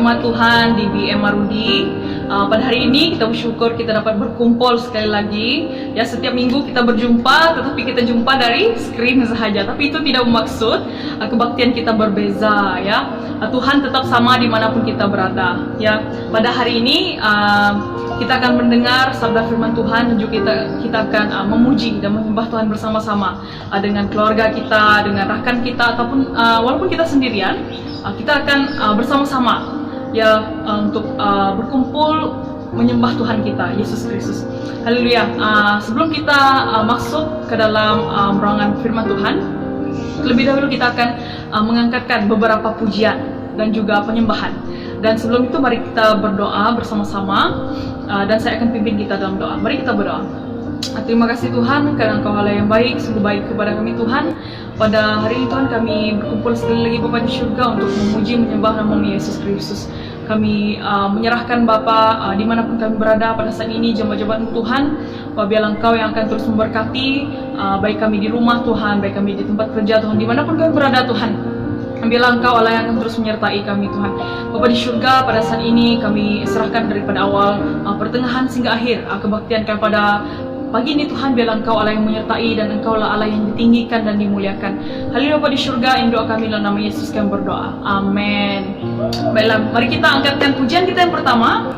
firman Tuhan di BM Marudi. Pada hari ini kita bersyukur kita dapat berkumpul sekali lagi. Ya, setiap minggu kita berjumpa, tetapi kita jumpa dari screen sahaja. Tapi itu tidak bermaksud kebaktian kita berbeza. Ya, Tuhan tetap sama dimanapun kita berada. Ya, pada hari ini kita akan mendengar sabda firman Tuhan dan juga kita akan memuji dan menyembah Tuhan bersama-sama dengan keluarga kita, dengan rakan kita, ataupun walaupun kita sendirian, kita akan bersama-sama ya untuk berkumpul menyembah Tuhan kita Yesus Kristus. Haleluya. Sebelum kita masuk ke dalam ruangan firman Tuhan, terlebih dahulu kita akan mengangkatkan beberapa pujian dan juga penyembahan. Dan sebelum itu mari kita berdoa bersama-sama, dan saya akan pimpin kita dalam doa. Mari kita berdoa. Terima kasih Tuhan karena Engkau Allah yang baik, sungguh baik kepada kami Tuhan. Pada hari ini Tuhan kami berkumpul sekali lagi Bapa di surga untuk memuji menyembah nama Yesus Kristus. Kami menyerahkan Bapa dimanapun kami berada pada saat ini, jemaat-jemaat Tuhan. Biarlah Engkau yang akan terus memberkati baik kami di rumah Tuhan, baik kami di tempat kerja Tuhan, dimanapun kami berada Tuhan. Biarlah Engkau Allah yang akan terus menyertai kami Tuhan. Bapa di surga, pada saat ini kami serahkan daripada awal pertengahan hingga akhir kebaktian kepada pagi ini Tuhan. Biarlah Engkau Allah yang menyertai dan Engkau Allah yang ditinggikan dan dimuliakan. Haleluya. Bapa di surga, ini doa kami dalam nama Yesus kami berdoa. Amin. Baiklah, mari kita angkatkan pujian kita yang pertama,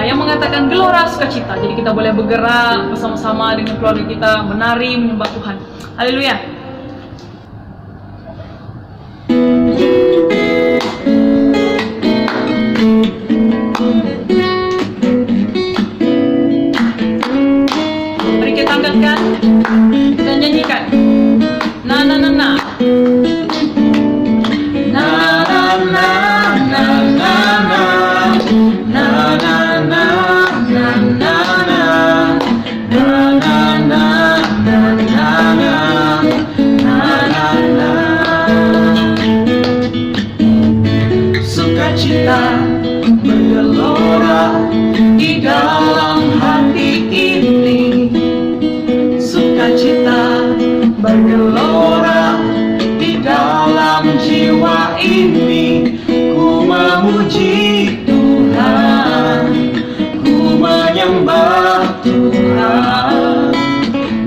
yang mengatakan gelora sukacita. Jadi kita boleh bergerak bersama-sama dengan keluarga kita, menari menyembah Tuhan. Haleluya. Mari kita angkatkan, kita nyanyikan. Na na na na. Na na na na na na. Na na na na na na. Na na na na na na. Na na na. Sukacita bergelora di dalam hati ini. Sukacita bergelora di dalam jiwa ini. Ku memuji Tuhan, ku menyembah Tuhan,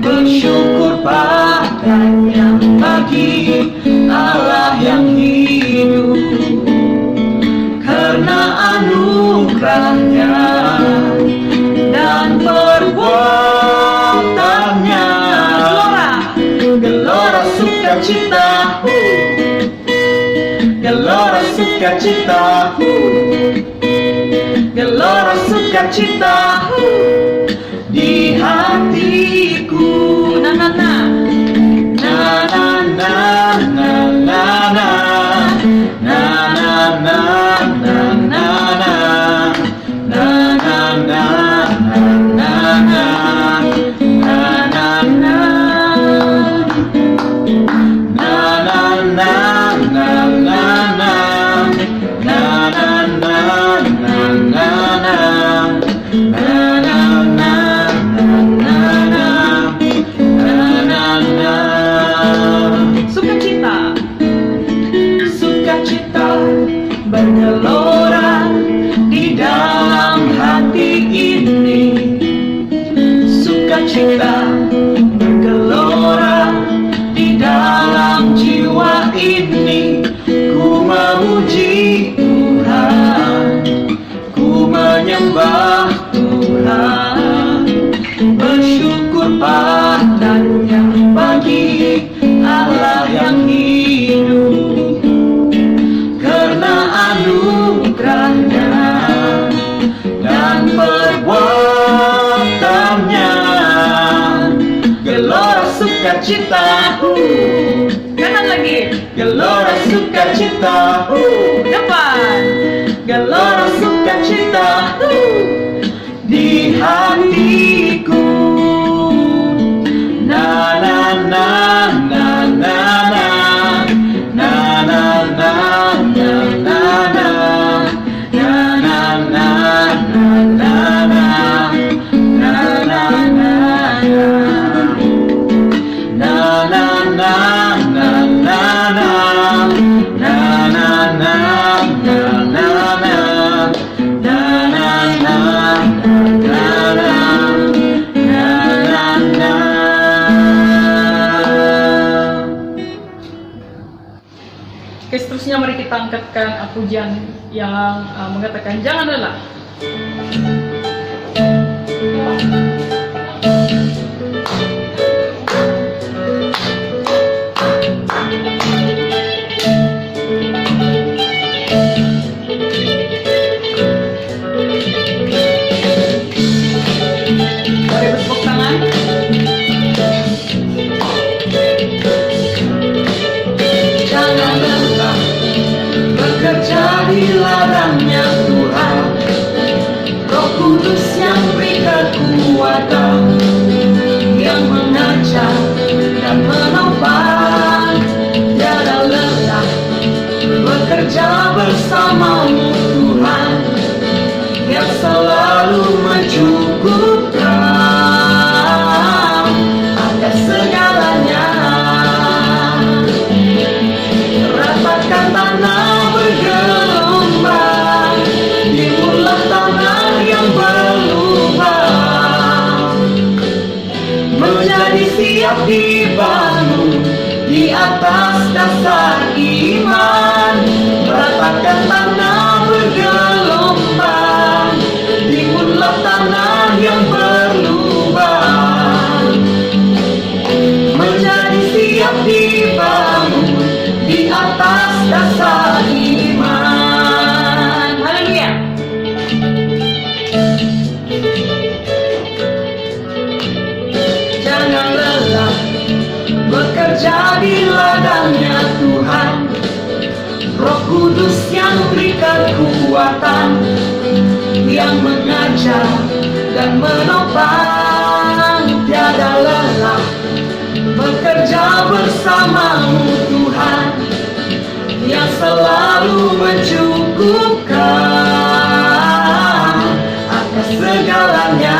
bersyukur padanya bagi Allah yang hidup. Karena anugerahnya dan perbuatannya, gelora sukacita, gelora sukacita, gelora sukacita di hatiku. Na na na na na na na na na na na na na bergelora di dalam hati ini. Sukacita bergelora di dalam jiwa ini. Ku memuji Tuhan, ku menyembah Tuhan, bersyukur padanya bagi Allah yang hidup. Anugerahnya dan perbuatannya, gelora sukacita. Kanan lagi, gelora sukacita. Depan, gelora sukacita di hatiku. Na na na na na na na na na na na. Na na na angkatkan pujian yang mengatakan jangan lelah. Mari bertepuk tangan. Jangan lelah bekerja di ladangnya Tuhan. Roh Kudus yang beri kekuatan, yang mengajar dan menopang. Tiada lelah bekerja bersamamu Tuhan, yang selalu mencukupkan atas segalanya. Ratakan tanah bergelombang, timbullah tanah yang berlubang, menjadi siap dibangun di atas dasar iman. Ratakan tanah bergelombang, timbullah tanah yang berlubang, menjadi siap dibangun di atas dasar iman. Haleluya. Jangan lelah bekerja di ladangnya Tuhan. Roh Kudus yang beri kekuatan, yang mengajar dan menopang. Tiada lelah bekerja bersamamu Tuhan, yang selalu mencukupkan atas segalanya.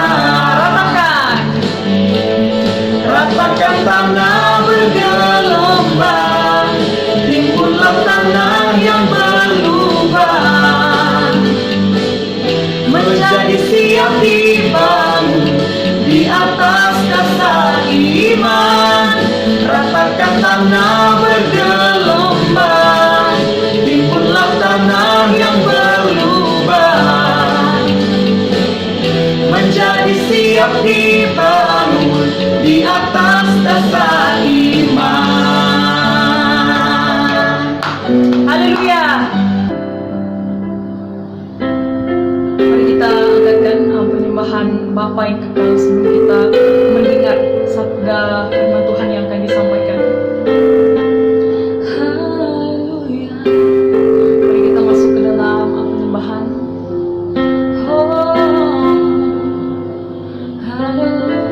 Ratakan tanah bergelombang, timbullah tanah yang berlubang, menjadi siap dibangun di atas dasar iman. Ratakan tanah bergelombang, timbullah tanah yang berlubang, menjadi siap dibangun di atas dasar iman. Haleluya. Mari kita angkatkan penyembahan Bapa yang kekal sebelum kita mendengar sabda firman Tuhan yang akan disampaikan. Haleluya. Mari kita masuk ke dalam penyembahan. Oh, haleluya.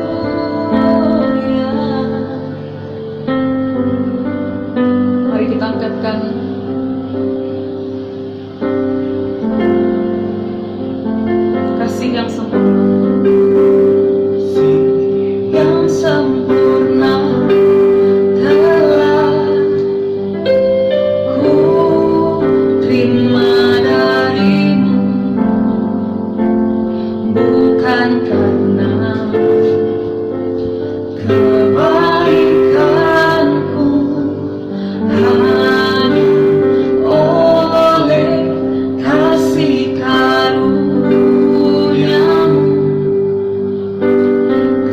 Mari kita angkatkan kasih yang sempurna. Yang sempurna telah ku terima darimu, bukan karena kebaikanku, hanya oleh kasih karuniamu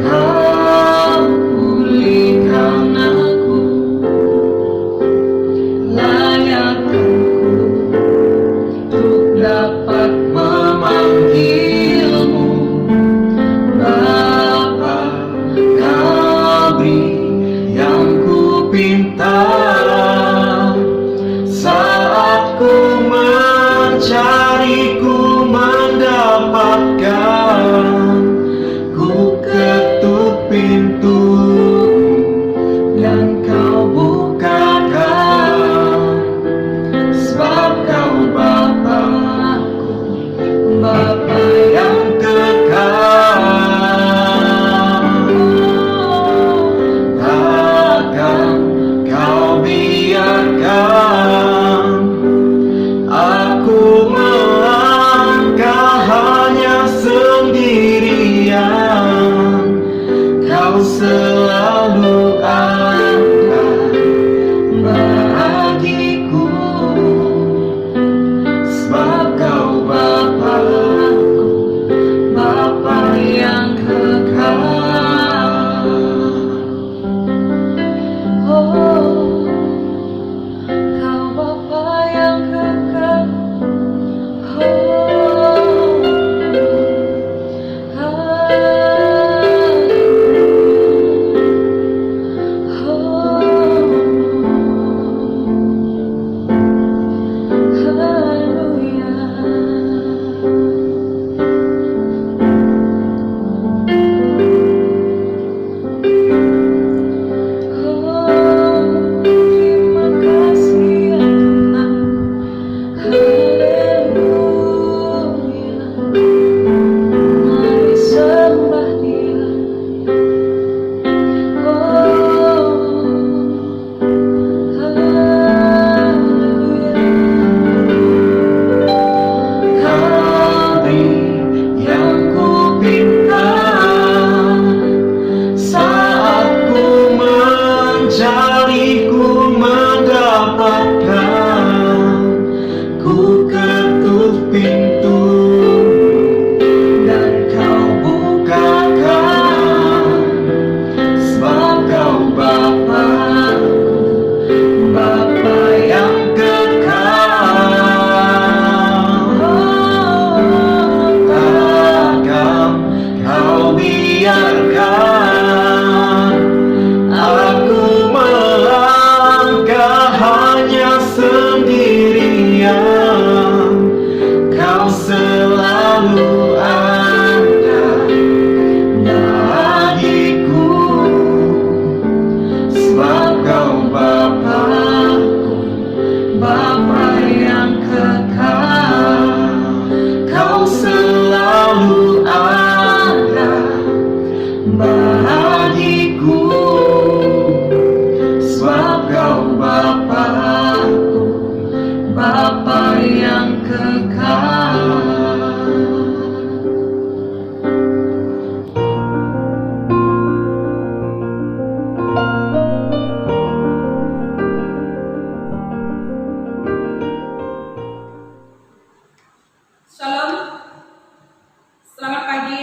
kau pulihkan aku. Layakkanku untuk dapat memanggilmu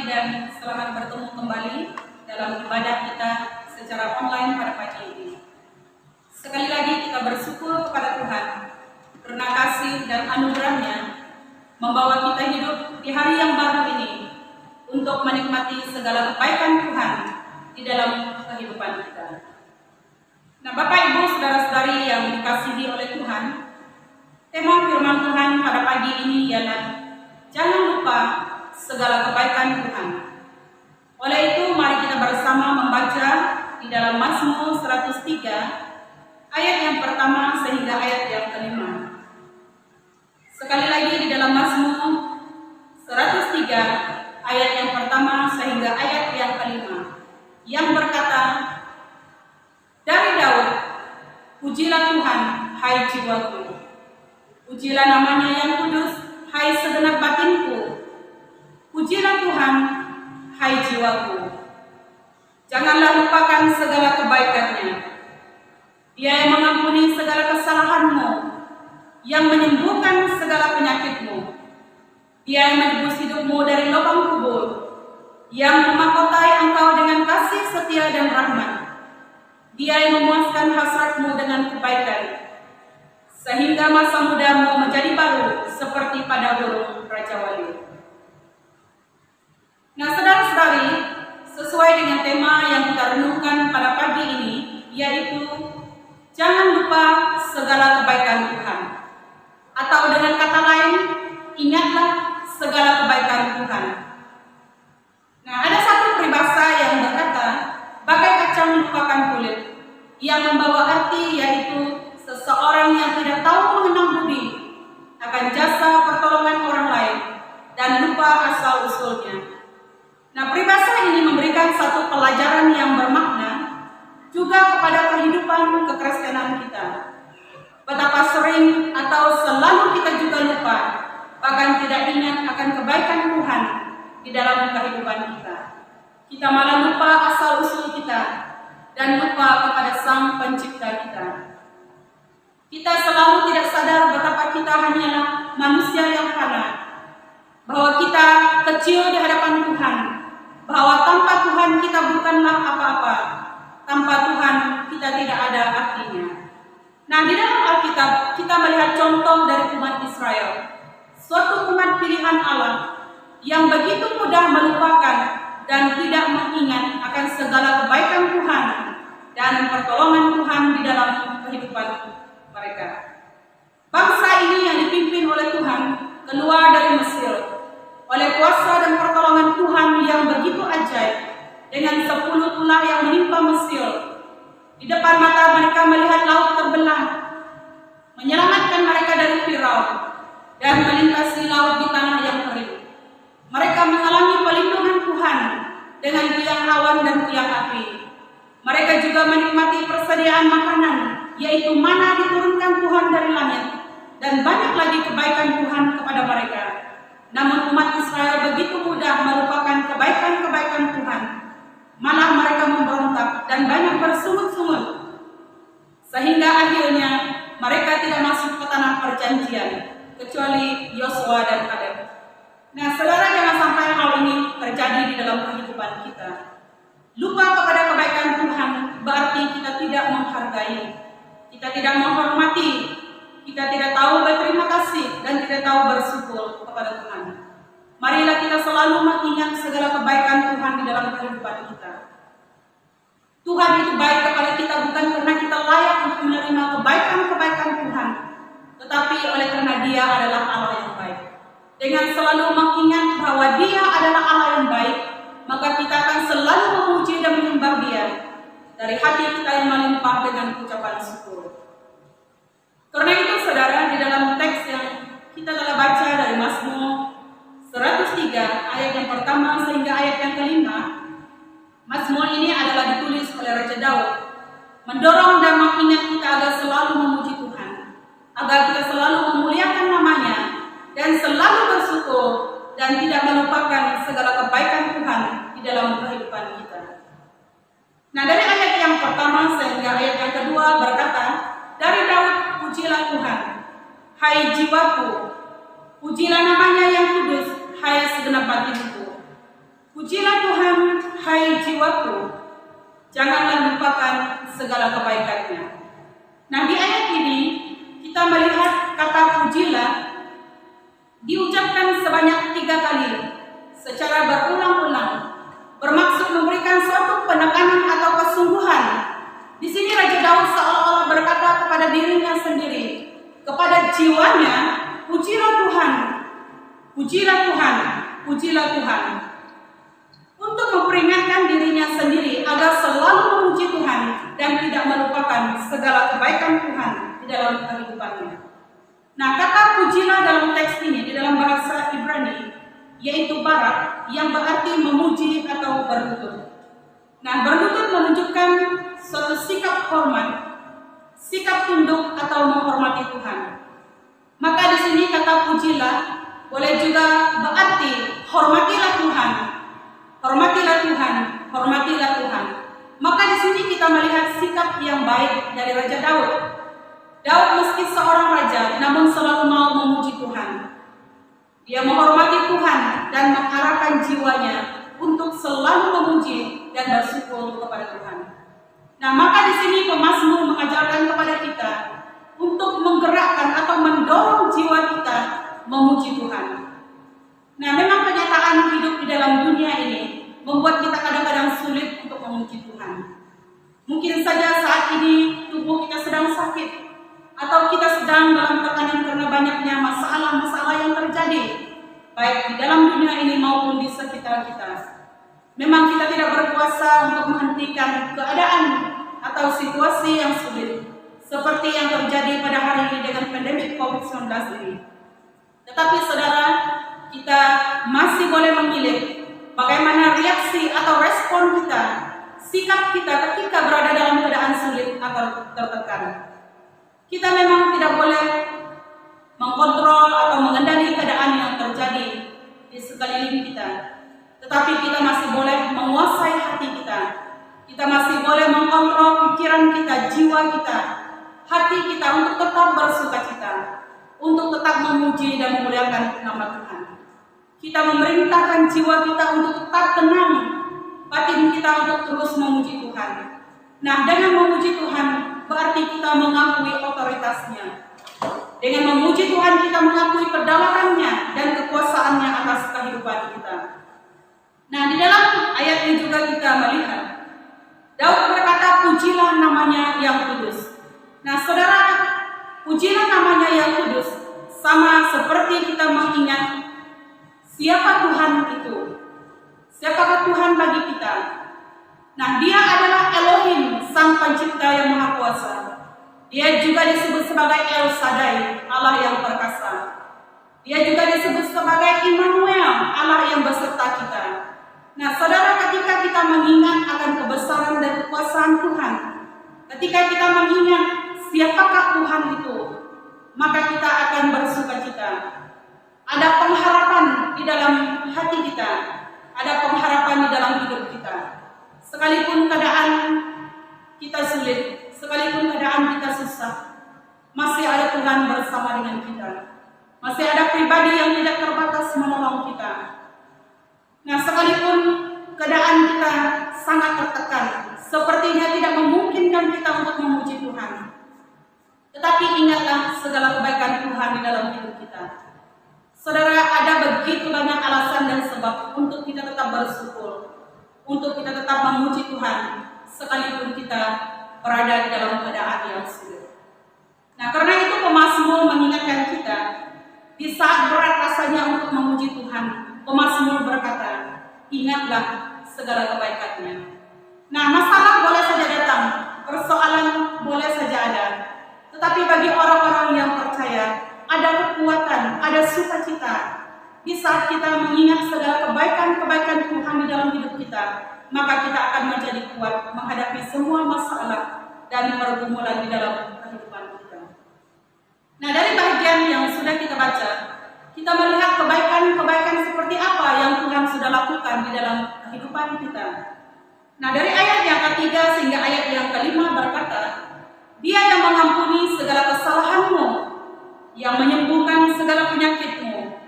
pagi dan selamat bertemu kembali dalam ibadah kita secara online pada pagi ini. Sekali lagi kita bersyukur kepada Tuhan karena kasih dan anugerahnya membawa kita hidup di hari yang baru ini untuk menikmati segala kebaikan Tuhan di dalam kehidupan kita. Nah, Bapak Ibu saudara-saudari yang dikasihi oleh Tuhan, tema firman Tuhan pada pagi ini ialah jangan lupa segala kebaikan Tuhan. Oleh itu mari kita bersama membaca di dalam Mazmur 103 ayat yang pertama sehingga ayat yang kelima. Sekali lagi di dalam Mazmur 103 ayat yang pertama sehingga ayat yang kelima, yang berkata, dari Daud, pujilah Tuhan, hai jiwaku. Pujilah namanya yang kudus, hai segenap batinku. Pujilah Tuhan, hai jiwaku. Janganlah lupakan segala kebaikannya. Dia yang mengampuni segala kesalahanmu, yang menyembuhkan segala penyakitmu. Dia yang menebus hidupmu dari lubang kubur, yang memahkotai engkau dengan kasih setia dan rahmat. Dia yang memuaskan hasratmu dengan kebaikan, sehingga masa mudamu menjadi baru seperti pada burung Raja Wali. Nah, saudara-saudari, sesuai dengan tema yang kita renungkan pada pagi ini, yaitu jangan lupa segala kebaikan Tuhan. Atau dengan kata lain, ingatlah segala kebaikan Tuhan. Nah, ada satu peribahasa yang berkata, bagai kacang melupakan kulit, yang membawa arti yaitu seseorang yang tidak tahu mengenang budi akan jasa pertolongan orang lain dan lupa asal-usulnya. Nah, peribahasa ini memberikan satu pelajaran yang bermakna juga kepada kehidupan kekristenan kita. Betapa sering atau selalu kita juga lupa, bahkan tidak ingat akan kebaikan Tuhan di dalam kehidupan kita. Kita malah lupa asal-usul kita dan lupa kepada Sang Pencipta kita. Kita selalu tidak sadar betapa kita hanyalah manusia yang fana, bahwa kita kecil di hadapan Tuhan, bahwa tanpa Tuhan kita bukanlah apa-apa, tanpa Tuhan kita tidak ada artinya. Nah, di dalam Alkitab kita melihat contoh dari umat Israel, suatu umat pilihan Allah yang begitu mudah melupakan dan tidak mengingat akan segala kebaikan Tuhan dan pertolongan Tuhan di dalam kehidupan mereka. Bangsa ini yang dipimpin oleh Tuhan keluar dari Mesir oleh kuasa dan pertolongan Tuhan yang begitu ajaib, dengan 10 tulah yang menimpa Mesir. Di depan mata mereka melihat laut terbelah, menyelamatkan mereka dari Firaun dan melintasi laut di tanah yang kering. Mereka mengalami perlindungan Tuhan dengan tiang awan dan tiang api. Mereka juga menikmati persediaan makanan, yaitu mana diturunkan Tuhan dari langit, dan banyak lagi kebaikan Tuhan kepada mereka. Namun umat Israel begitu mudah melupakan kebaikan-kebaikan Tuhan. Malah mereka memberontak dan banyak bersungut-sungut, sehingga akhirnya mereka tidak masuk ke tanah perjanjian, kecuali Yosua dan Kaleb. Nah, saudara, jangan sampai hal ini terjadi di dalam kehidupan kita. Lupa kepada kebaikan Tuhan berarti kita tidak menghargai, kita tidak menghormati, kita tidak tahu berterima kasih dan tidak tahu bersyukur kepada Tuhan. Marilah kita selalu mengingat segala kebaikan Tuhan di dalam kehidupan kita. Tuhan itu baik kepada kita bukan karena kita layak untuk menerima kebaikan-kebaikan Tuhan, tetapi oleh karena Dia adalah Allah yang baik. Dengan selalu mengingat bahwa Dia adalah Allah yang baik, maka kita akan selalu memuji dan menyembah Dia dari hati kita yang melimpah dengan ucapan syukur. Karena itu, saudara, di dalam teks yang kita telah baca dari Mazmur 103 ayat yang pertama sehingga ayat yang kelima, Mazmur ini adalah ditulis oleh Raja Daud, mendorong dan mengingat kita agar selalu memuji Tuhan, agar kita selalu memuliakan namanya dan selalu bersyukur dan tidak melupakan segala kebaikan Tuhan di dalam kehidupan kita. Nah, dari ayat yang pertama sehingga ayat yang kedua berkata, dari Daud, pujilah Tuhan, hai jiwaku. Pujilah namanya yang kudus, hai segenap batinku. hai jiwaku, janganlah lupakan segala kebaikannya. Nah, di ayat ini kita melihat kata pujilah diucapkan sebanyak 3 kali secara berulang-ulang, bermaksud memberikan suatu penekanan atau kesungguhan. Di sini Raja Daud seolah-olah berkata kepada dirinya sendiri, kepada jiwanya, pujilah Tuhan, pujilah Tuhan, pujilah Tuhan. Untuk memperingatkan dirinya sendiri agar selalu memuji Tuhan dan tidak melupakan segala kebaikan Tuhan di dalam kehidupannya. Nah, kata pujilah dalam teks ini di dalam bahasa Ibrani yaitu barak, yang berarti memuji atau berlutut. Nah, berlutut menunjukkan suatu sikap hormat, sikap tunduk atau menghormati Tuhan. Maka di sini kata pujilah boleh juga berarti hormatilah Tuhan, hormatilah Tuhan, hormatilah Tuhan. Maka di sini kita melihat sikap yang baik dari Raja Daud. Daud meski seorang raja, namun selalu mau memuji Tuhan. Dia menghormati Tuhan dan mengarahkan jiwanya untuk selalu memuji dan bersyukur kepada Tuhan. Nah, maka di sini pemazmur mengajarkan kepada kita untuk menggerakkan atau mendorong jiwa kita memuji Tuhan. Nah, memang kenyataan hidup di dalam dunia ini membuat kita kadang-kadang sulit untuk memuji Tuhan. Mungkin saja saat ini tubuh kita sedang sakit, atau kita sedang dalam tekanan karena banyaknya masalah-masalah yang terjadi, baik di dalam dunia ini maupun di sekitar kita. Memang kita tidak berkuasa untuk menghentikan keadaan atau situasi yang sulit, seperti yang terjadi pada hari ini dengan pandemi COVID-19 ini. Tetapi saudara, kita masih boleh memilih bagaimana reaksi atau respon kita, sikap kita ketika berada dalam keadaan sulit atau tertekan. Kita memang tidak boleh mengkontrol atau mengendali keadaan yang terjadi di sekeliling kita, tetapi kita masih boleh menguasai hati kita. Kita masih boleh mengkontrol pikiran kita, jiwa kita, hati kita untuk tetap bersukacita, untuk tetap memuji dan memuliakan nama Tuhan. Kita memerintahkan jiwa kita untuk tetap tenang, batin kita untuk terus memuji Tuhan. Nah, dengan memuji Tuhan berarti kita mengakui otoritasnya. Dengan memuji Tuhan kita mengakui kedalamannya dan kekuasaannya atas kehidupan kita. Nah, di dalam ayat ini juga kita melihat Daud berkata, pujilah namanya yang kudus. Nah, saudara, pujilah namanya yang kudus sama seperti kita mengingat siapa Tuhan itu. Siapakah Tuhan bagi kita? Nah, dia adalah Elohim, Sang Pencipta yang Maha Kuasa. Dia juga disebut sebagai El Shaddai, Allah yang perkasa. Dia juga disebut sebagai Immanuel, Allah yang beserta kita. Nah, saudara, ketika kita mengingat akan kebesaran dan kekuasaan Tuhan, ketika kita mengingat siapakah Tuhan itu, maka kita akan bersukacita. Ada pengharapan di dalam hati kita, ada pengharapan di dalam hidup kita. Sekalipun keadaan kita sulit, sekalipun keadaan kita susah, masih ada Tuhan bersama dengan kita. Masih ada pribadi yang tidak terbatas menolong kita. Nah, sekalipun keadaan kita sangat tertekan, sepertinya tidak memungkinkan kita untuk memuji Tuhan. Tetapi ingatlah segala kebaikan Tuhan di dalam hidup kita. Saudara, ada begitu banyak alasan dan sebab untuk kita tetap bersyukur, untuk kita tetap memuji Tuhan, sekalipun kita berada di dalam keadaan yang sulit. Nah, karena itu pemazmur mengingatkan kita, di saat berat rasanya untuk memuji Tuhan, pemazmur berkata, ingatlah segala kebaikannya. Nah, masalah boleh saja datang, persoalan boleh saja ada, tetapi bagi orang-orang yang percaya, ada kekuatan, ada sukacita. Di saat kita mengingat segala kebaikan-kebaikan Tuhan di dalam hidup kita, maka kita akan menjadi kuat menghadapi semua masalah dan pergumulan di dalam kehidupan kita. Nah, dari bagian yang sudah kita baca, kita melihat kebaikan-kebaikan seperti apa yang Tuhan sudah lakukan di dalam kehidupan kita. Nah, dari ayat yang ketiga hingga ayat yang kelima berkata, Dia yang mengampuni segala kesalahanmu, yang menyembuhkan segala penyakitmu,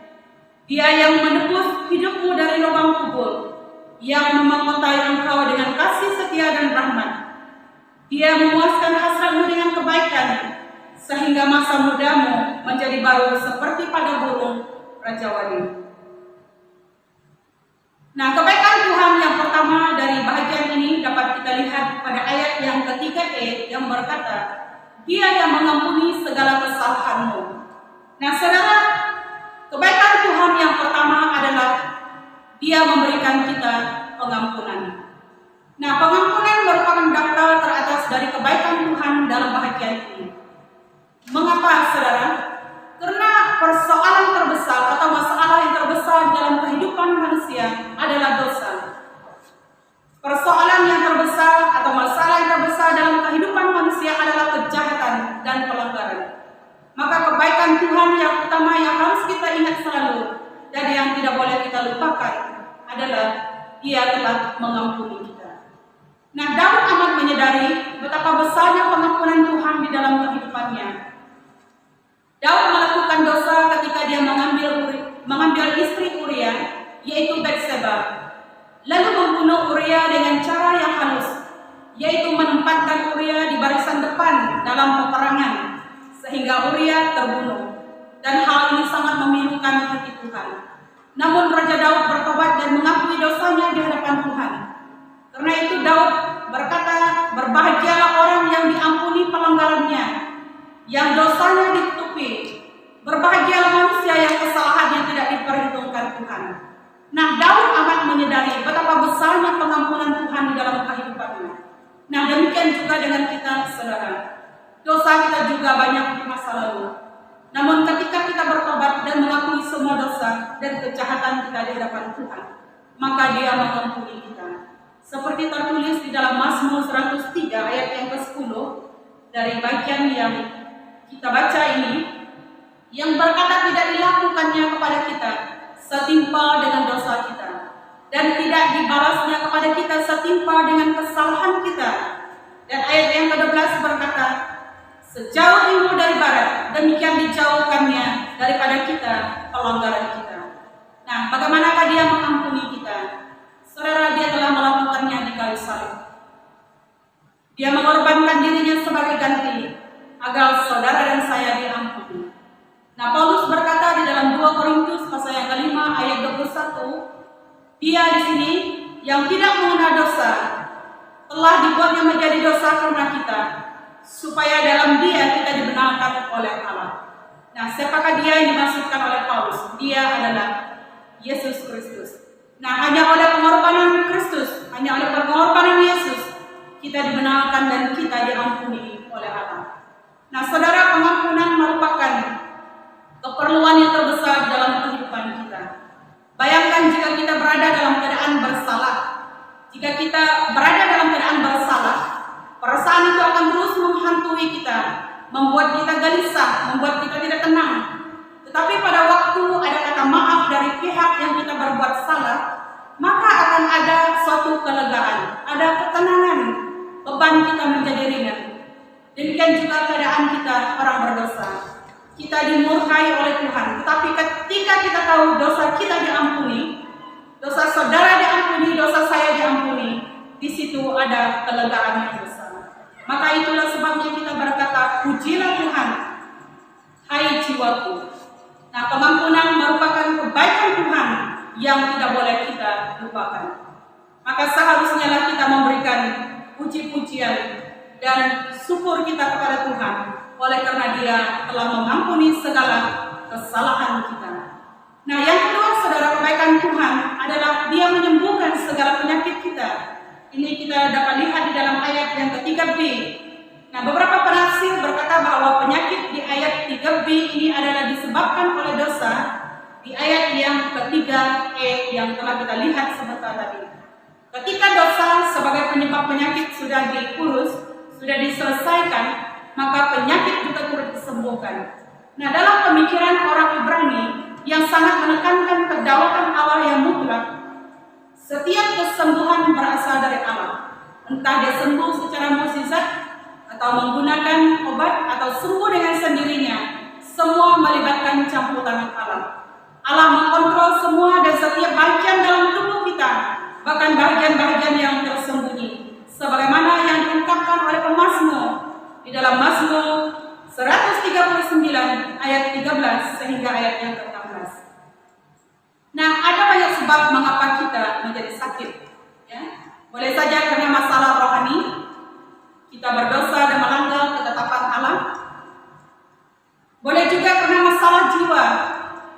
Dia yang menebus hidupmu dari lubang kubur, yang memahkotai engkau dengan kasih setia dan rahmat. Dia memuaskan hasratmu dengan kebaikan, sehingga masa mudamu menjadi baru seperti pada burung rajawali. Nah, kebaikan Tuhan yang pertama dari bahagian ini dapat kita lihat pada ayat yang ketiga yang berkata, Dia yang mengampuni segala kesalahanmu. Nah, saudara, kebaikan Tuhan yang pertama adalah Dia memberikan kita pengampunan. Nah, pengampunan merupakan daftar teratas dari kebaikan Tuhan dalam bahagian ini. Mengapa, saudara? Karena persoalan terbesar atau masalah yang terbesar dalam kehidupan manusia adalah dosa. Persoalan yang terbesar atau masalah yang terbesar dalam kehidupan manusia adalah kejahatan dan pelanggaran. Maka kebaikan Tuhan yang utama yang harus kita ingat selalu dan yang tidak boleh kita lupakan adalah Dia telah mengampuni kita. Nah, Daud amat menyadari betapa besarnya pengampunan Tuhan di dalam kehidupannya. Daud melakukan dosa ketika dia mengambil istri Uria, yaitu Batseba, lalu membunuh Uria dengan cara yang halus, yaitu menempatkan Uria di barisan depan dalam peperangan, sehingga Uria terbunuh. Dan hal ini sangat memilukan hati Tuhan. Namun Raja Daud bertobat dan mengakui dosanya di hadapan Tuhan. Karena itu Daud berkata, berbahagialah orang yang diampuni pelanggarannya, yang dosanya ditutupi. Berbahagialah manusia yang kesalahannya tidak diperhitungkan Tuhan. Nah, Daud amat menyadari betapa besarnya pengampunan Tuhan di dalam kehidupannya. Nah, demikian juga dengan kita, saudara. Dosa kita juga banyak di masa lalu. Namun ketika kita bertobat dan mengakui semua dosa dan kejahatan kita di hadapan Tuhan, maka Dia mengampuni kita. Seperti tertulis di dalam Mazmur 103 ayat yang ke-10 dari bagian yang kita baca ini, yang berkata tidak dilakukannya kepada kita setimpal dengan dosa kita, dan tidak dibalasnya kepada kita setimpal dengan kesalahan kita. Dan ayat yang ke-12 berkata, sejauh timur dari barat, demikian dijauhkannya daripada kita pelanggaran kita. Nah, bagaimanakah Dia mengampuni kita? Saudara, Dia telah melakukannya di kayu salib. Dia mengorbankan dirinya sebagai ganti agar saudara dan saya diampuni. Nah, Paulus berkata di dalam 2 Korintus pasal yang ke-5 ayat 21, Dia di sini yang tidak mengenal dosa telah dibuatnya menjadi dosa karena kita, supaya dalam Dia kita dibenarkan oleh Allah. Nah, siapakah Dia yang dimaksudkan oleh Paulus? Dia adalah Yesus Kristus. Nah, hanya oleh pengorbanan Kristus, hanya oleh pengorbanan Yesus, kita dibenarkan dan kita diampuni oleh Allah. Nah, saudara, pengampunan merupakan keperluan yang terbesar dalam kehidupan kita. Bayangkan jika kita berada dalam keadaan bersalah. Jika kita berada dalam keadaan bersalah, perasaan itu akan terus menghantui kita, membuat kita gelisah, membuat kita tidak tenang. Tetapi pada waktu ada kata maaf dari pihak yang kita berbuat salah, maka akan ada suatu kelegaan, ada ketenangan, beban kita menjadi ringan. Demikian juga keadaan kita orang berdosa. Kita dimurkai oleh Tuhan, tetapi ketika kita tahu dosa kita diampuni, dosa saudara diampuni, dosa saya diampuni, di situ ada kelegaan yang besar. Maka itulah sebabnya kita berkata, pujilah Tuhan, hai jiwaku. Nah, pengampunan merupakan kebaikan Tuhan yang tidak boleh kita lupakan. Maka seharusnya kita memberikan puji-pujian dan syukur kita kepada Tuhan, oleh karena Dia telah mengampuni segala kesalahan kita. Nah, yang kedua, saudara, kebaikan Tuhan adalah Dia menyembuhkan segala penyakit kita. Ini kita dapat lihat di dalam ayat yang ke-3b. Nah, beberapa penafsir berkata bahwa penyakit di ayat 3b ini adalah disebabkan oleh dosa di ayat yang ke-3e yang telah kita lihat sebentar tadi. Ketika dosa sebagai penyebab penyakit sudah diurus, sudah diselesaikan, maka penyakit juga turut disembuhkan. Nah, dalam pemikiran orang Ibrani yang sangat menekankan kedaulatan Allah yang mutlak, setiap kesembuhan berasal dari Allah. Entah dia sembuh secara mukjizat atau menggunakan obat atau sembuh dengan sendirinya, semua melibatkan campur tangan Allah. Allah mengkontrol semua dan setiap bagian dalam tubuh kita, bahkan bagian-bagian yang tersembunyi, sebagaimana yang diungkapkan oleh pemazmur di dalam Mazmur 139 ayat 13 sehingga ayat yang ke-16. Nah, ada banyak sebab mengapa kita menjadi sakit. Ya. Boleh saja karena masalah rohani, kita berdosa dan melanggar ketetapan Allah. Boleh juga karena masalah jiwa,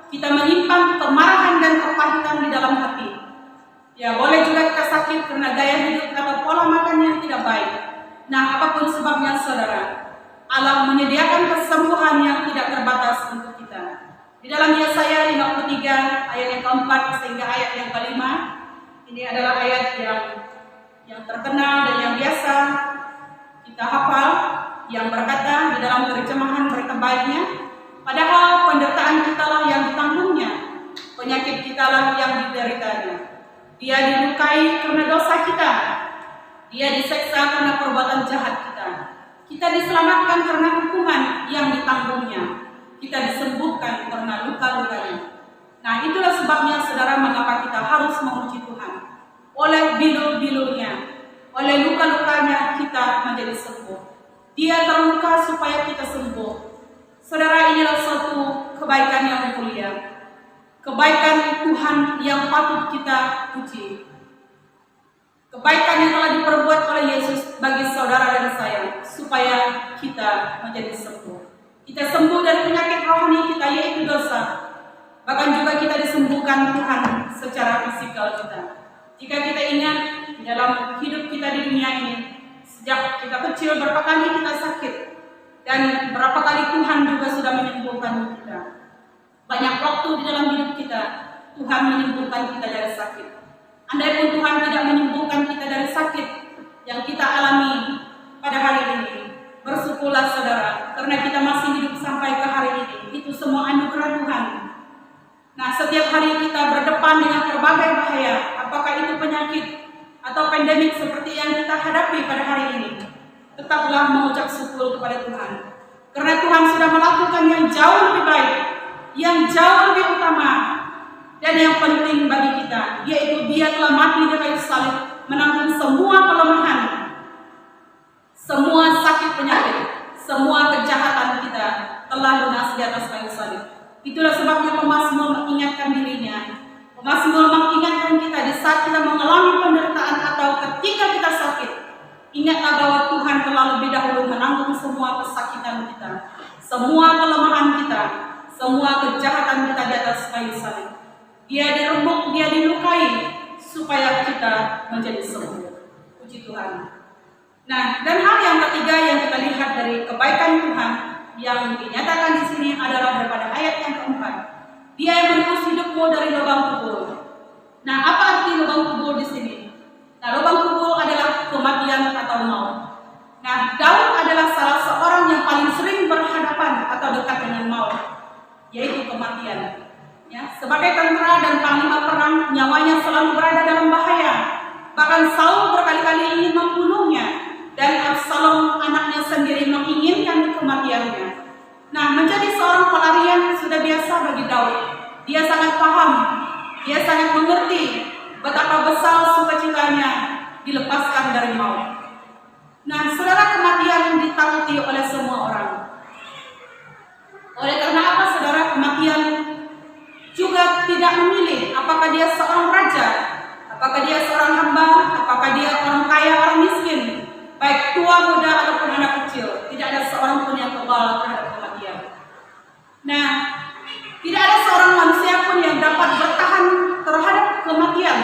kita menyimpan kemarahan dan kepahitan di dalam hati. Ya, boleh juga kita sakit karena gaya hidup atau pola makan yang tidak baik. Nah, apapun sebabnya saudara, Allah menyediakan kesembuhan yang tidak terbatas untuk kita. Di dalam Yesaya 53 ayat yang keempat sehingga ayat yang kelima, ini adalah ayat yang terkenal dan yang biasa kita hafal, yang berkata di dalam terjemahan Berita Baiknya, padahal penderitaan kitalah yang ditanggungnya, penyakit kitalah yang dideritanya. Dia dilukai karena dosa kita, dia diseksa karena perbuatan jahat kita. Kita diselamatkan karena hukuman yang ditanggungnya, kita disembuhkan karena luka-lukanya. Nah, itulah sebabnya saudara mengapa kita harus memuji Tuhan. Oleh bilu-bilunya, oleh luka-lukanya kita menjadi sembuh. Dia terluka supaya kita sembuh. Saudara, inilah suatu kebaikan yang mulia, kebaikan Tuhan yang patut kita puji. Kebaikan yang telah diperbuat oleh Yesus bagi saudara dan saya, supaya kita menjadi sembuh. Kita sembuh dari penyakit rohani kita, yaitu dosa. Bahkan juga kita disembuhkan Tuhan secara fisikal kita. Jika kita ingat di dalam hidup kita di dunia ini, sejak kita kecil berapa kali kita sakit, dan berapa kali Tuhan juga sudah menyembuhkan kita. Banyak waktu di dalam hidup kita, Tuhan menyembuhkan kita dari sakit. Andai pun Tuhan tidak menyembuhkan kita dari sakit yang kita alami pada hari ini, bersyukurlah saudara, karena kita masih hidup sampai ke hari ini. Itu semua anugerah Tuhan. Nah, setiap hari kita berdepan dengan berbagai bahaya, apakah itu penyakit atau pandemik seperti yang kita hadapi pada hari ini, tetaplah mengucap syukur kepada Tuhan. Karena Tuhan sudah melakukan yang jauh lebih baik, yang jauh lebih utama, dan yang penting bagi kita, yaitu Dia telah mati di kayu salib, menanggung semua kelemahan, semua sakit penyakit, semua kejahatan kita telah lunas di atas kayu salib. Itulah sebabnya pemazmur mengingatkan dirinya. Pemazmur mengingatkan kita di saat kita mengalami penderitaan atau ketika kita sakit, ingatlah bahwa Tuhan telah lebih dahulu menanggung semua kesakitan kita, semua kelemahan kita, semua kejahatan kita di atas kayu salib. Dia dirembuk, dia dilukai supaya kita menjadi sembuh. Puji Tuhan. Nah, dan hal yang ketiga yang kita lihat dari kebaikan Tuhan yang dinyatakan di sini adalah daripada ayat yang keempat. Dia yang menebus hidupmu dari lubang kubur. Nah, apa arti lubang kubur di sini? Nah, lubang kubur adalah kematian atau maut. Nah, Daud adalah salah seorang yang paling sering berhadapan atau dekat dengan maut, yaitu kematian. Ya, sebagai tentara dan panglima perang, nyawanya selalu berada dalam bahaya. Bahkan Saul berkali-kali ingin membunuhnya, dan Absalom anaknya sendiri menginginkan kematiannya. Nah, menjadi seorang pelarian sudah biasa bagi Daud. Dia sangat paham, dia sangat mengerti betapa besar sukacitanya dilepaskan dari maut. Nah, saudara, kematian ditakuti oleh semua orang. Oleh karena apa, saudara? Kematian juga tidak memilih apakah dia seorang raja, apakah dia seorang hamba, apakah dia orang kaya, orang miskin, baik tua, muda, ataupun anak kecil. Tidak ada seorang pun yang kebal terhadap kematian. Nah, tidak ada seorang manusia pun yang dapat bertahan terhadap kematian.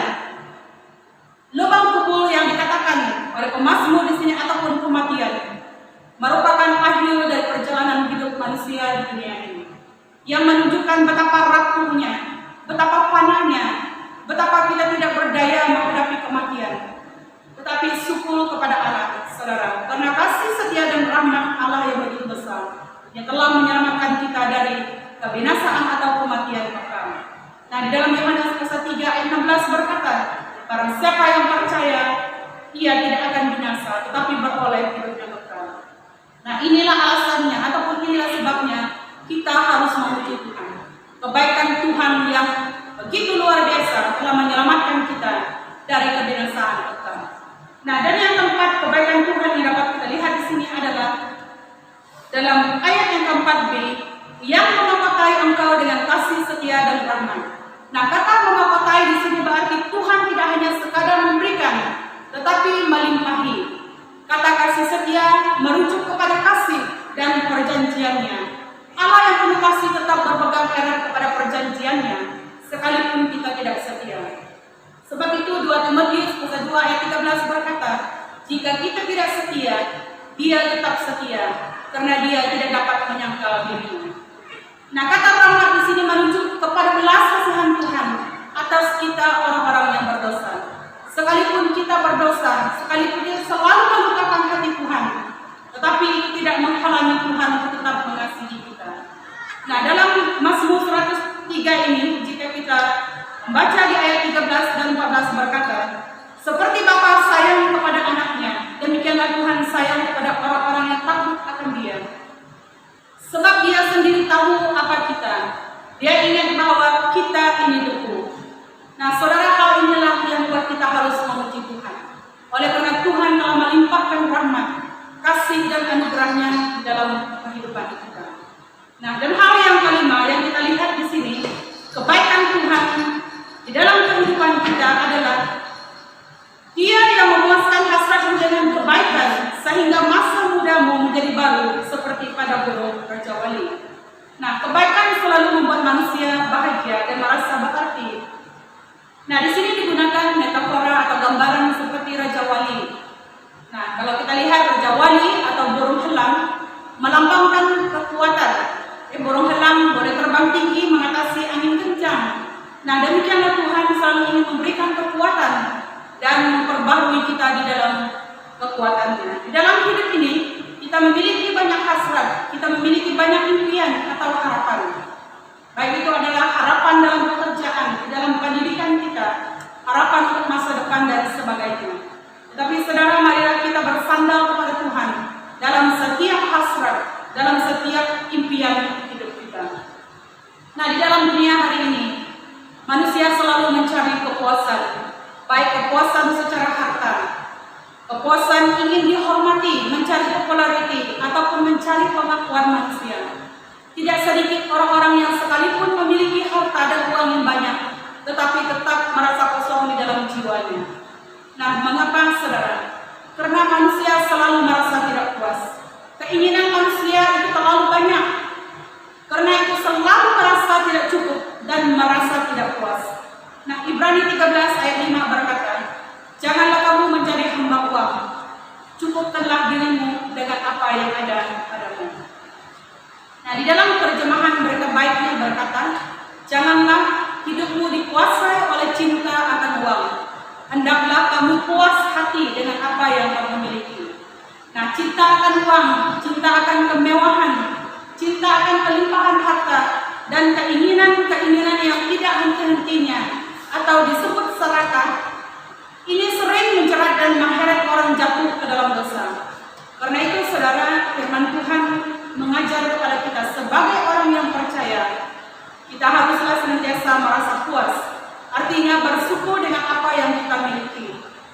Lubang kubur yang dikatakan oleh pemazmur di sini ataupun kematian merupakan akhir dari perjalanan hidup manusia di dunia ini, yang menunjukkan betapa rapuhnya, betapa panahnya, betapa kita tidak berdaya menghadapi kematian. Tetapi syukur kepada Allah, saudara, karena kasih setia dan rahmat Allah yang begitu besar, yang telah menyelamatkan kita dari kebinasaan atau kematian kekal. Nah, di dalam Yohanes pasal 3 ayat 16 berkata, barang siapa yang percaya, ia tidak akan binasa, tetapi beroleh hidup yang kekal. Nah, inilah alasannya ataupun inilah sebabnya kita harus memuji Tuhan. Kebaikan Tuhan yang begitu luar biasa telah menyelamatkan kita dari Nah, dan yang keempat, kebaikan Tuhan yang dapat kita lihat di sini adalah dalam ayat yang keempat B, yang mengapakai engkau dengan kasih setia dan rahmat. Nah, kata mengapakai di sini berarti Tuhan tidak hanya sekadar memberikan, tetapi melimpahi. Kata kasih setia merujuk kepada kasih dan perjanjiannya. Allah yang penuh kasih tetap berpegang erat kepada perjanjiannya, sekalipun kita tidak setia. Sebab itu 2 Timotius pasal 2 ayat 13 berkata, jika kita tidak setia, dia tetap setia, karena dia tidak dapat menyangkal dirinya. Nah, kata rahmat di sini merujuk kepada belas kasihan Tuhan atas kita orang-orang yang berdosa. Sekalipun kita berdosa, sekalipun dia selalu melukakan hati Tuhan, tetapi itu tidak menghalangi Tuhan untuk tetap mengasihi kita. Nah, dalam Mazmur 103 ini, jika kita membaca di ayat 13 dan 14 berkata, seperti bapa sayang kepada anaknya, demikianlah Tuhan sayang kepada orang-orang yang takut akan dia. Sebab dia sendiri tahu apa kita. Dia ingat bahwa kita ini debu. Nah, saudara, hal inilah yang membuat kita harus memuji Tuhan. Oleh karena Tuhan telah melimpahkan rahmat, kasih dan anugerahnya di dalam kehidupan kita. Nah, dan hal yang kelima yang kita lihat di sini, kebaikan Tuhan di dalam kehidupan kita adalah Dia yang memuaskan hasratmu dengan kebaikan, sehingga masa mudamu menjadi baru seperti pada burung Raja Wali. Nah, kebaikan selalu membuat manusia bahagia dan merasa berarti. Nah, di sini digunakan metafora atau gambaran seperti Raja Wali. Nah, kalau kita lihat Raja Wali atau burung helang melambangkan kekuatan. Burung helang boleh terbang tinggi mengatasi angin kencang. Nah, demikianlah Tuhan selalu ingin memberikan kekuatan dan memperbarui kita di dalam kekuatannya. Di dalam hidup ini, kita memiliki banyak hasrat, kita memiliki banyak impian atau harapan. Baik itu adalah harapan dalam pekerjaan, di dalam pendidikan kita, harapan untuk masa depan dan sebagainya. Tetapi saudara, marilah kita bersandal kepada Tuhan dalam setiap hasrat, dalam setiap impian hidup kita. Nah, di dalam dunia hari ini, manusia selalu mencari kepuasan, baik kepuasan secara harta, kepuasan ingin dihormati, mencari populariti, ataupun mencari pengakuan manusia. Tidak sedikit orang-orang yang sekalipun memiliki harta dan uang yang banyak, tetapi tetap merasa kosong di dalam jiwanya. Nah, mengapa saudara? Karena manusia selalu merasa tidak puas. Keinginan manusia itu terlalu banyak. Karena itu selalu merasa tidak cukup dan merasa tidak puas. Nah, Ibrani 13 ayat 5 berkata, janganlah kamu menjadi hamba uang, cukupkanlah dirimu dengan apa yang ada padamu. Nah, di dalam terjemahan Berita Baiknya berkata, janganlah hidupmu dikuasai oleh cinta akan uang. Hendaklah kamu puas hati dengan apa yang kamu miliki. Nah, cinta akan uang, cinta akan kemewahan, cinta akan kelimpahan harta, dan keinginan-keinginan yang tidak henti-hentinya, atau disebut serakah, ini sering menjerat dan mengheret orang jatuh ke dalam dosa. Karena itu saudara, firman Tuhan mengajar kepada kita sebagai orang yang percaya, kita haruslah senantiasa merasa puas. Artinya bersyukur dengan apa yang kita miliki.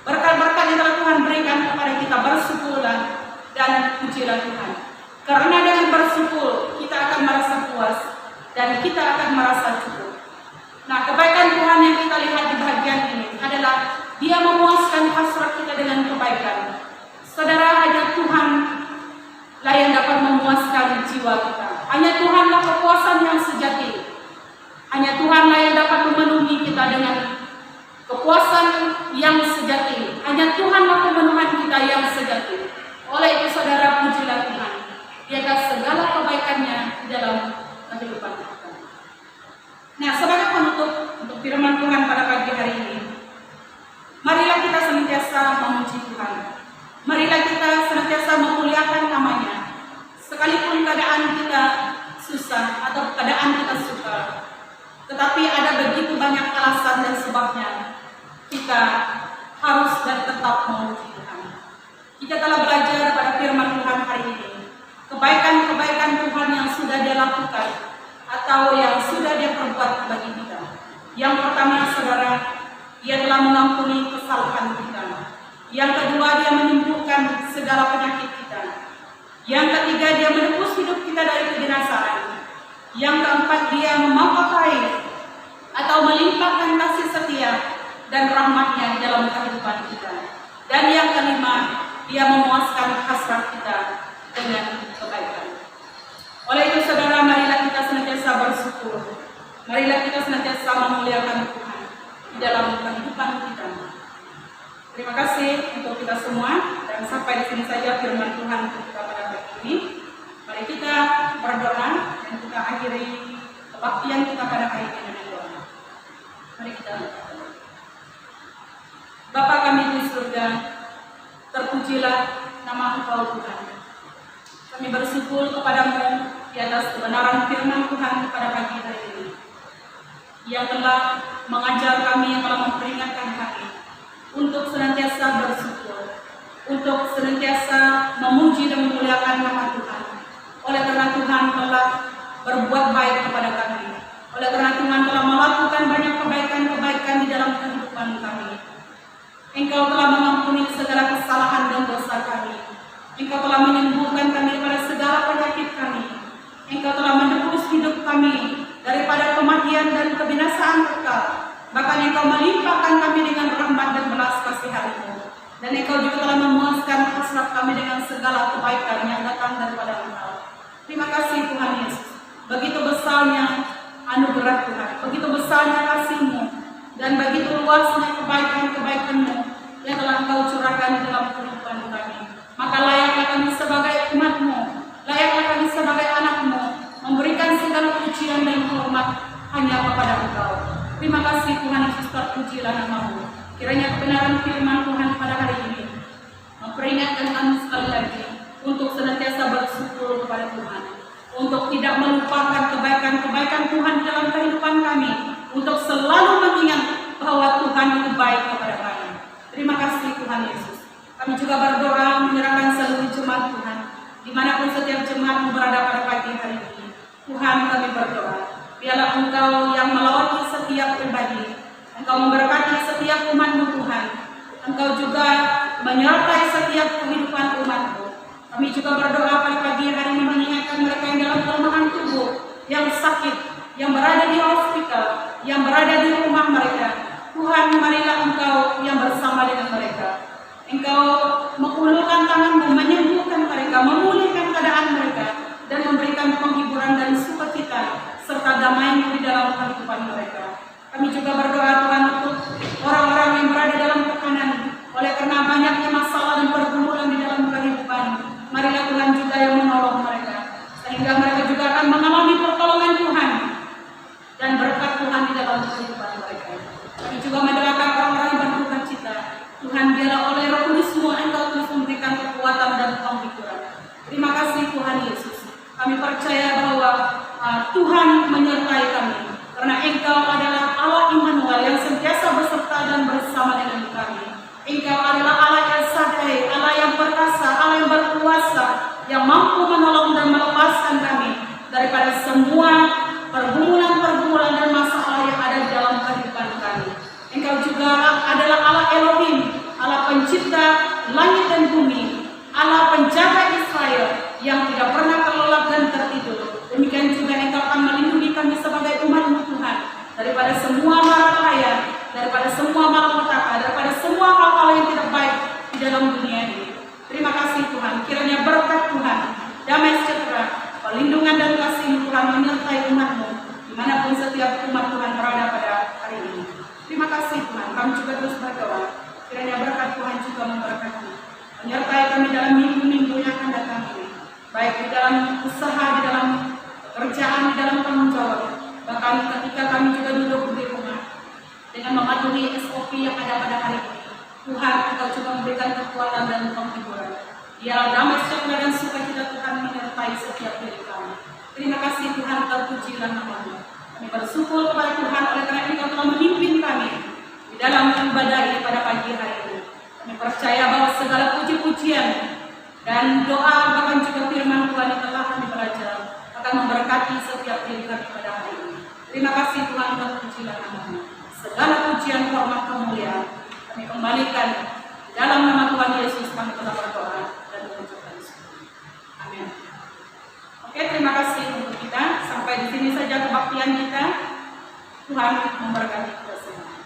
Berkat-berkat yang telah Tuhan berikan kepada kita, bersyukurlah dan pujilah Tuhan. Karena dengan bersyukur kita akan merasa puas dan kita akan merasa cukup. Nah, kebaikan Tuhan yang kita lihat di bagian ini adalah Dia memuaskan hasrat kita dengan kebaikan. Saudara, hanya Tuhan lah yang dapat memuaskan jiwa kita. Hanya Tuhanlah kepuasan yang sejati. Hanya Tuhanlah yang dapat memenuhi kita dengan kepuasan yang sejati. Hanya Tuhanlah pemenuhan kita yang sejati. Oleh itu saudara, pujilah Tuhan. Biarkan segala kebaikannya di dalam kehidupan kita. Nah, sebagai penutup untuk firman Tuhan pada pagi hari ini, marilah kita senantiasa memuji Tuhan. Marilah kita senantiasa memuliakan namanya. Sekalipun keadaan kita susah atau keadaan kita suka, tetapi ada begitu banyak alasan dan sebabnya kita harus dan tetap memuji Tuhan. Kita telah belajar pada firman Tuhan hari ini, kebaikan-kebaikan Tuhan yang sudah Dia lakukan atau yang sudah Dia perbuat bagi kita. Yang pertama saudara, Dia telah mengampuni kesalahan kita. Yang kedua, segala penyakit kita. Yang ketiga, Dia menebus hidup kita dari kebinasaan. Yang keempat, Dia memampukai atau melimpahkan kasih setia dan rahmat-Nya di dalam kehidupan kita. Dan yang kelima, Dia memuaskan hasrat kita dengan kebaikan. Oleh itu saudara, marilah kita senantiasa bersyukur. Marilah kita senantiasa memuliakan Tuhan di dalam kehidupan kita. Terima kasih untuk kita semua, dan sampai di sini saja firman Tuhan untuk kita pada pagi ini. Mari kita berdoa dan kita akhiri kebaktian kita pada hari ini dengan doa. Mari kita berdoa. Bapa kami di surga, terpujilah nama Engkau Tuhan. Kami bersyukur kepadamu di atas kebenaran firman Tuhan pada pagi hari ini. Yang telah mengajar kami, yang telah memperingatkan kami untuk senantiasa bersyukur, untuk senantiasa memuji dan memuliakan nama Tuhan. Oleh karena Tuhan telah berbuat baik kepada kami, oleh karena Tuhan telah melakukan banyak kebaikan-kebaikan di dalam kehidupan kami. Engkau telah mengampuni segala kesalahan dan dosa kami. Engkau telah menyembuhkan kami daripada segala penyakit kami. Engkau telah menebus hidup kami daripada kematian dan kebinasaan kekal. Bahkan Engkau melimpahkan kami dengan rahmat dan belas kasihan-Mu. Dan Engkau juga telah memuaskan hasrat kami dengan segala kebaikan yang datang daripada Engkau. Terima kasih Tuhan Yesus. Begitu besarnya anugerah Tuhan, begitu besarnya kasih-Mu, dan begitu luasnya kebaikan-kebaikan-Mu yang telah Engkau curahkan di dalam kehidupan kami. Maka layaklah kami sebagai umat-Mu, layaklah kami sebagai anak-Mu, memberikan segala pujian dan hormat hanya kepada Engkau. Terima kasih Tuhan Yesus, terpujilah nama-Mu. Kiranya kebenaran firman Tuhan pada hari ini memperingatkan kami sekali lagi untuk senantiasa bersyukur kepada Tuhan, untuk tidak melupakan kebaikan-kebaikan Tuhan dalam kehidupan kami, untuk selalu mengingat bahwa Tuhan itu baik kepada kami. Terima kasih Tuhan Yesus. Kami juga berdoa menyerahkan seluruh jemaat Tuhan, dimanapun setiap jemaat berada pada pagi hari ini. Tuhan, kami berdoa, biarlah Engkau yang melawati setiap pribadi, Engkau memberkati setiap umat-Mu Tuhan. Engkau juga menyertai setiap kehidupan umat-Mu. Kami juga berdoa pada pagi hari ini mengingatkan mereka yang dalam kelemahan tubuh, yang sakit, yang berada di hospital, yang berada di rumah mereka. Tuhan, marilah Engkau yang bersama dengan mereka. Engkau mengulurkan tangan-Mu, menyembuhkan mereka, memulihkan keadaan mereka, dan memberikan penghiburan dan sukacita serta damai-Mu di dalam kehidupan mereka. Kami juga berdoa Tuhan untuk orang-orang yang berada dalam tekanan oleh karena banyaknya masalah dan pergumulan di dalam kehidupan. Marilah Tuhan juga yang menolong mereka, sehingga mereka juga akan mengalami pertolongan Tuhan dan berkat Tuhan di dalam kehidupan mereka. Kami juga mendoakan orang-orang yang berduka cita. Tuhan, biarlah oleh Roh Kudus-Mu Engkau terus memberikan kekuatan dan penghiburan. Terima kasih Tuhan Yesus. Kami percaya bahwa Tuhan menyertai kami, karena Engkau adalah Allah Immanuel yang sentiasa beserta dan bersama dengan kami. Engkau adalah Allah yang sadai, Allah yang perkasa, Allah yang berkuasa, yang mampu menolong dan melepaskan kami daripada semua pergumulan-pergumulan dan masalah yang ada di dalam kehidupan kami. Engkau juga adalah Allah Elohim, Allah pencipta langit dan bumi, Allah penjaga Israel yang tidak pernah terlelap dan tertidur. Demikian juga Engkau akan melindungi kami sebagai umat-Mu Tuhan daripada semua mara bahaya, daripada semua malapetaka, daripada semua hal-hal yang tidak baik di dalam dunia ini. Terima kasih Tuhan. Kiranya berkat Tuhan, damai sejahtera, perlindungan dan kasih Tuhan menyertai umat-Mu dimanapun setiap umat Tuhan berada pada hari ini. Terima kasih Tuhan. Kami juga terus berdoa, kiranya berkat Tuhan juga memberkati, menyertai kami dalam minggu-minggu yang akan datang ini, baik di dalam usaha, di dalam pekerjaan, di dalam tanggung jawab, bahkan ketika kami juga duduk di rumah dengan mematuhi SOP yang ada pada hari ini. Tuhan, Engkau juga memberikan kekuatan dan penghiburan. Biarlah damai sejahtera dan sukacita Tuhan menyertai setiap diri kami. Terima kasih Tuhan, terpujilah nama-Mu. Kami bersyukur kepada Tuhan oleh karena Engkau telah memimpin kami di dalam ibadah ini pada pagi hari ini. Kami percaya bahwa segala puji-pujian dan doa bahkan juga firman Tuhan yang telah kami belajar akan memberkati setiap diri kami pada hari ini. Terima kasih Tuhan, terpujilah nama-Mu. Segala pujian, hormat, kemuliaan kami kembalikan dalam nama Tuhan Yesus. Kami telah berdoa dan kebaktian kita. Tuhan memberkati kita semua.